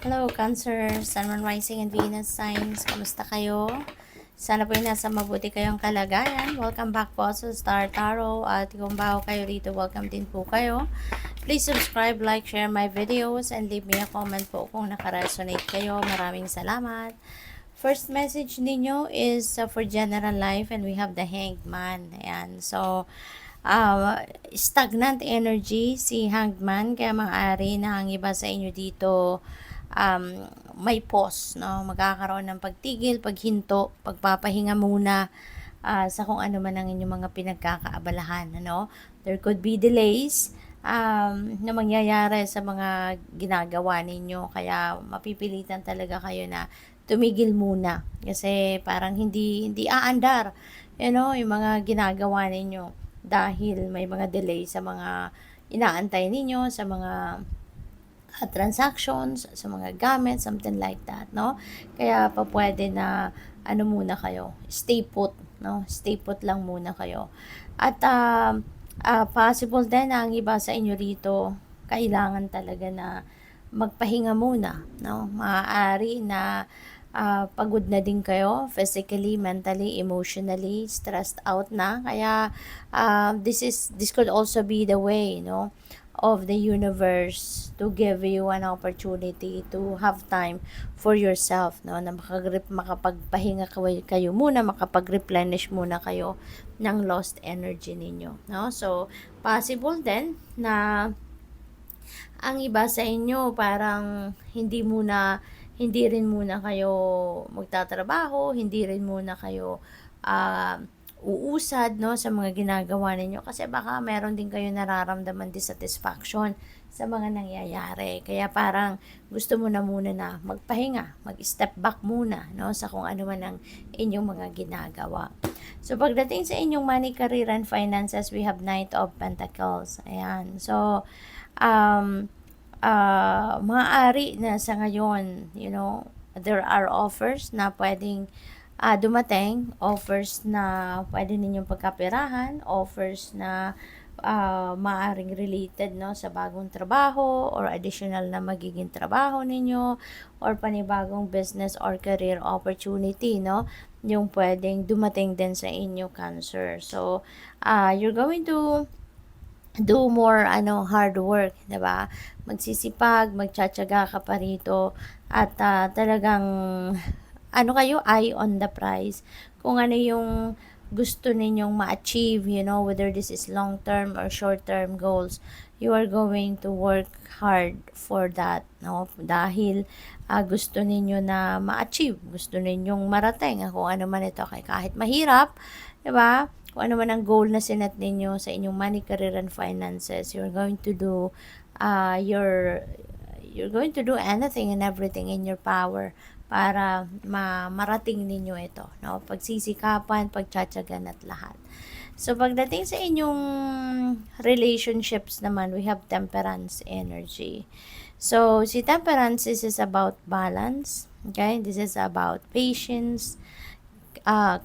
Hello, Cancer, Sun, Moon, Rising, and Venus signs. Kamusta kayo? Sana po nasa mabuti kayong kalagayan. Welcome back po sa Star Tarot. At kung bago kayo rito, welcome din po kayo. Please subscribe, like, share my videos, and leave me a comment po kung nakaresonate kayo. Maraming salamat. First message ninyo is for general life, and we have the Hanged Man. Ayan. So, stagnant energy si Hanged Man, kaya maaari na ang iba sa inyo dito may pause, no? Magkakaroon ng pagtigil, paghinto, pagpapahinga muna sa kung ano man ang inyong mga pinagkakaabalahan, ano? There could be delays na mangyayari sa mga ginagawa ninyo, kaya mapipilitan talaga kayo na tumigil muna kasi parang hindi aandar, yung mga ginagawa ninyo dahil may mga delay sa mga inaantay ninyo, sa mga transactions, sa mga gamit, something like that, no? Kaya pa pwede na muna kayo, stay put, no? Stay put lang muna kayo. At possible din na ang iba sa inyo rito, kailangan talaga na magpahinga muna, no? Maaari na pagod na din kayo, physically, mentally, emotionally, stressed out na. Kaya this could also be the way, no, of the universe to give you an opportunity to have time for yourself, no, na makapagpahinga kayo muna, makapag-replenish muna kayo ng lost energy ninyo, no? So possible din na ang iba sa inyo parang hindi rin muna kayo magtatrabaho, hindi rin muna kayo uusad, no, sa mga ginagawa ninyo kasi baka meron din kayo nararamdaman dissatisfaction sa mga nangyayari. Kaya parang gusto mo na muna na magpahinga, mag-step back muna, no, sa kung ano man ang inyong mga ginagawa. So pagdating sa inyong money, career, and finances, we have Knight of Pentacles. Ayan. So maaari na sa ngayon, there are offers na pwedeng dumating, offers na pwede ninyong pagkaperahan, offers na maaring related, no, sa bagong trabaho or additional na magiging trabaho ninyo or panibagong business or career opportunity, no, yung pwedeng dumating din sa inyo, Cancer. So you're going to do more hard work, 'di ba? Magsisipag, magtsatsaga ka pa rito at talagang kayo, eye on the prize. Kung ano yung gusto ninyong ma-achieve, whether this is long-term or short-term goals, you are going to work hard for that, no? Dahil gusto ninyo na ma-achieve, gusto ninyong marating kung ano man ito, kahit mahirap, 'di ba? Kung ano man ang goal na sinet ninyo sa inyong money, career, and finances, you're going to do you're going to do anything and everything in your power para marating ninyo ito, no? Pagsisikapan, pagtsatsagan at lahat. So pagdating sa inyong relationships naman, we have Temperance energy. So si Temperance, this is about balance, okay? This is about patience,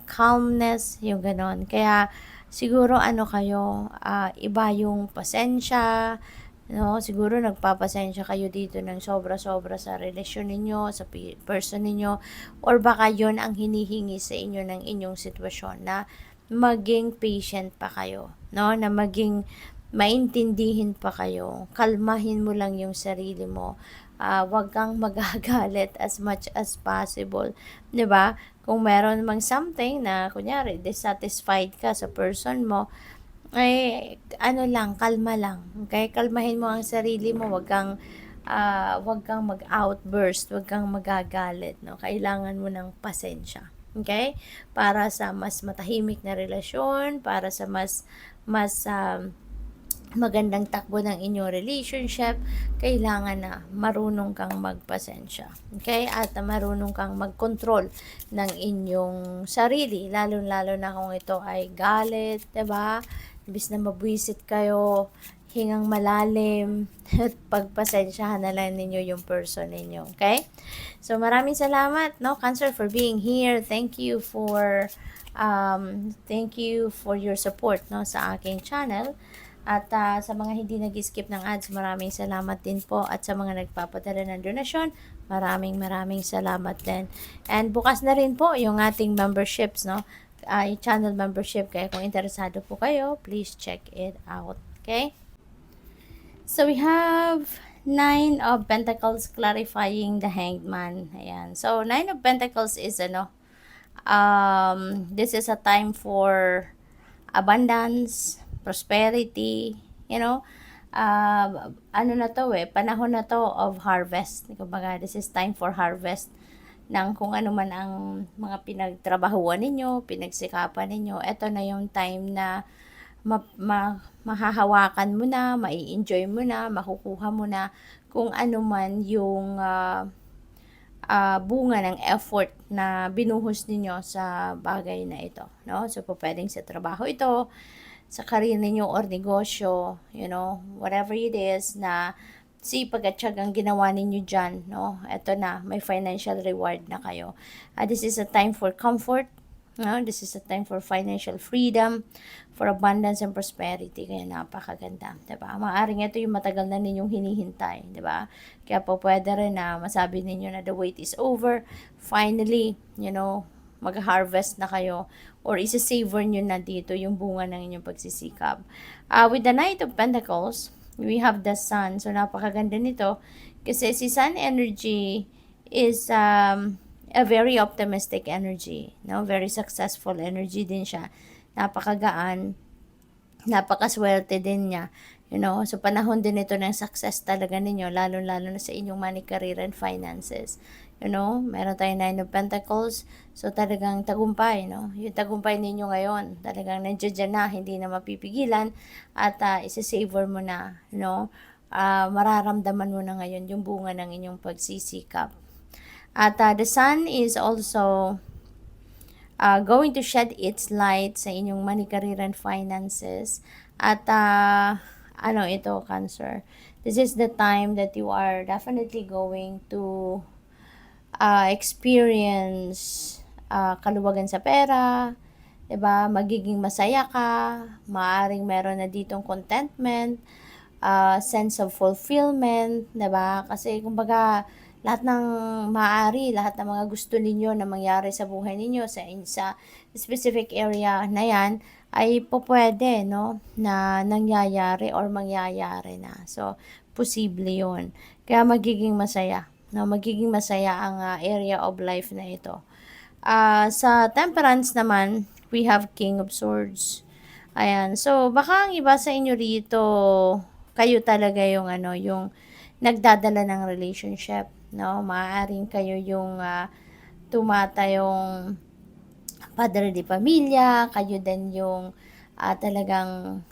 calmness, yung ganon. Kaya siguro kayo, iba yung pasensya, no? Siguro nagpapasensya kayo dito ng sobra-sobra sa relasyon ninyo, sa person ninyo, or baka yon ang hinihingi sa inyo ng inyong sitwasyon, na maging patient pa kayo, no? Na maging maintindihin pa kayo. Kalmahin mo lang yung sarili mo. Wag kang magagalit as much as possible, 'di ba? Kung meron mang something na kunyari dissatisfied ka sa person mo, ay lang, kalma lang. Okay? Kalmahin mo ang sarili mo, wag kang mag-outburst, wag kang magagalit, no? Kailangan mo ng pasensya. Okay? Para sa mas matahimik na relasyon, para sa mas magandang takbo ng inyong relationship, kailangan na marunong kang magpasensya. Okay? At marunong kang mag-control ng inyong sarili, lalo-lalo na kung ito ay galit, 'di ba? Imbis na mabwisit kayo, hingang malalim, at pagpasensyahan na lang ninyo yung person ninyo. Okay? So maraming salamat, no, Cancer, for being here. Thank you for your support, no, sa aking channel. At sa mga hindi nag-skip ng ads, maraming salamat din po. At sa mga nagpapadala ng donasyon, maraming salamat din. And bukas na rin po yung ating memberships, no? Yung channel membership. Kaya kung interesado po kayo, please check it out. Okay? So we have Nine of Pentacles clarifying the Hanged Man. Ayan. So Nine of Pentacles is this is a time for abundance, prosperity, ano na to panahon na to of harvest. Kumbaga, this is time for harvest ng kung ano man ang mga pinagtrabahuan ninyo, pinagsikapan ninyo. Ito na yung time na mahahawakan mo na, mai-enjoy mo na, makukuha mo na kung ano man yung bunga ng effort na binuhos ninyo sa bagay na ito, no? So, pwedeng sa trabaho ito, sa career ninyo or negosyo, whatever it is na sipag at tiyagang ginawa ninyo dyan, no? Ito na, may financial reward na kayo. This is a time for comfort, no? This is a time for financial freedom, for abundance and prosperity. Kaya napakaganda, diba? Maaring ito yung matagal na ninyong hinihintay, diba? Kaya po pwede rin na masabi ninyo na the wait is over. Finally, mag-harvest na kayo or isa-savor nyo na dito yung bunga ng inyong pagsisikap. With the Knight of Pentacles, we have the Sun. So, napakaganda nito kasi si Sun energy is a very optimistic energy, no? Very successful energy din siya. Napakagaan, napakaswerte din niya. So panahon din ito ng success talaga ninyo, lalo-lalo na sa inyong money, career, and finances. Meron tayong Nine of Pentacles, so talagang tagumpay, no? Yung tagumpay ninyo ngayon, talagang nandiyan na, hindi na mapipigilan, at isa-savor mo na, mararamdaman mo na ngayon yung bunga ng inyong pagsisikap. At the Sun is also going to shed its light sa inyong money, career, and finances. At ito, Cancer. This is the time that you are definitely going to experience kaluwagan sa pera, 'di ba? Magiging masaya ka, maaring meron na ditong contentment, sense of fulfillment, 'di ba? Kasi kumbaga lahat ng maaari, lahat ng mga gusto ninyo na mangyari sa buhay ninyo sa specific area na 'yan ay pwede, no, na nangyayari or mangyayari na. So, posible 'yon. Kaya magiging masaya, no, magiging masaya ang area of life na ito. Sa Temperance naman, we have King of Swords. Ayan. So, baka ang iba sa inyo rito, kayo talaga yung yung nagdadala ng relationship, no? Maaaring kayo yung tumatayong padre de pamilya, kayo din yung talagang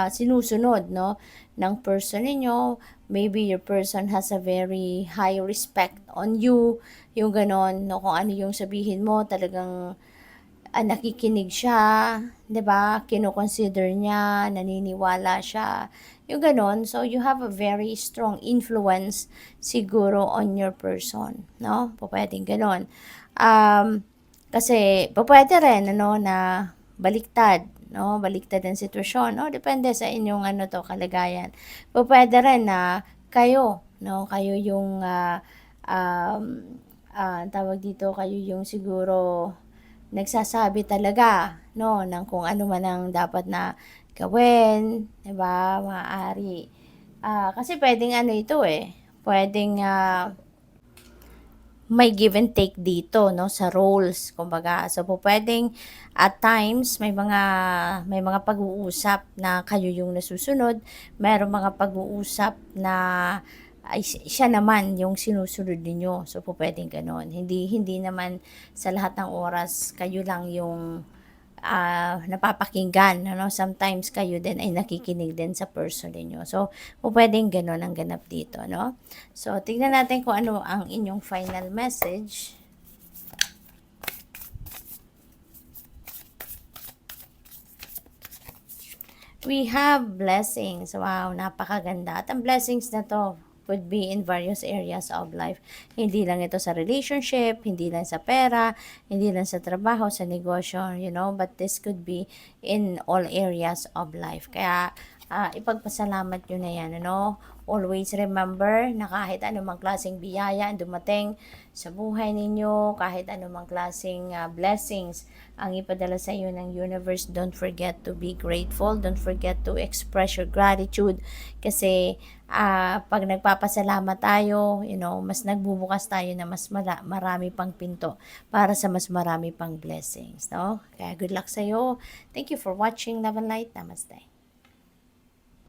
sinusunod, no, ng person ninyo. Maybe your person has a very high respect on you, yung ganon, no, kung ano yung sabihin mo, talagang nakikinig siya, 'di ba? Kino-consider niya, naniniwala siya. Yung ganon. So you have a very strong influence siguro on your person, no? Pwedeng ganon. Kasi pwede rin na baliktad, no? Baliktad ang sitwasyon, no? Depende sa inyong kalagayan. Pwede rin na kayo, no? Kayo yung tawag dito, kayo yung siguro nagsasabi talaga, no, ng kung ano man ang dapat na gawin, 'di ba? Maaari. Kasi pwedeng ito pwedeng may give and take dito, no, sa roles, kumbaga. So, pwedeng at times may mga pag-uusap na kayo yung nasusunod, mayroong mga pag-uusap na ay siya naman yung sinusunod ninyo. So, pwedeng ganon. Hindi naman sa lahat ng oras kayo lang yung napapakinggan, sometimes kayo din ay nakikinig din sa person ninyo. So, pwedeng ganon ang ganap dito, no? So, tingnan natin kung ano ang inyong final message. We have blessings. Wow, napakaganda. At ang blessings na to could be in various areas of life. Hindi lang ito sa relationship, hindi lang sa pera, hindi lang sa trabaho, sa negosyo, but this could be in all areas of life. Kaya ipagpasalamat nyo na yan, ano? Always remember na kahit anumang klaseng biyaya ang dumating sa buhay ninyo, kahit anumang klaseng blessings ang ipadala sa iyo ng universe, don't forget to be grateful, don't forget to express your gratitude, kasi pag nagpapasalamat tayo, mas nagbubukas tayo na mas marami pang pinto para sa mas marami pang blessings, no? Kaya good luck sa iyo. Thank you for watching. Love and light. Namaste.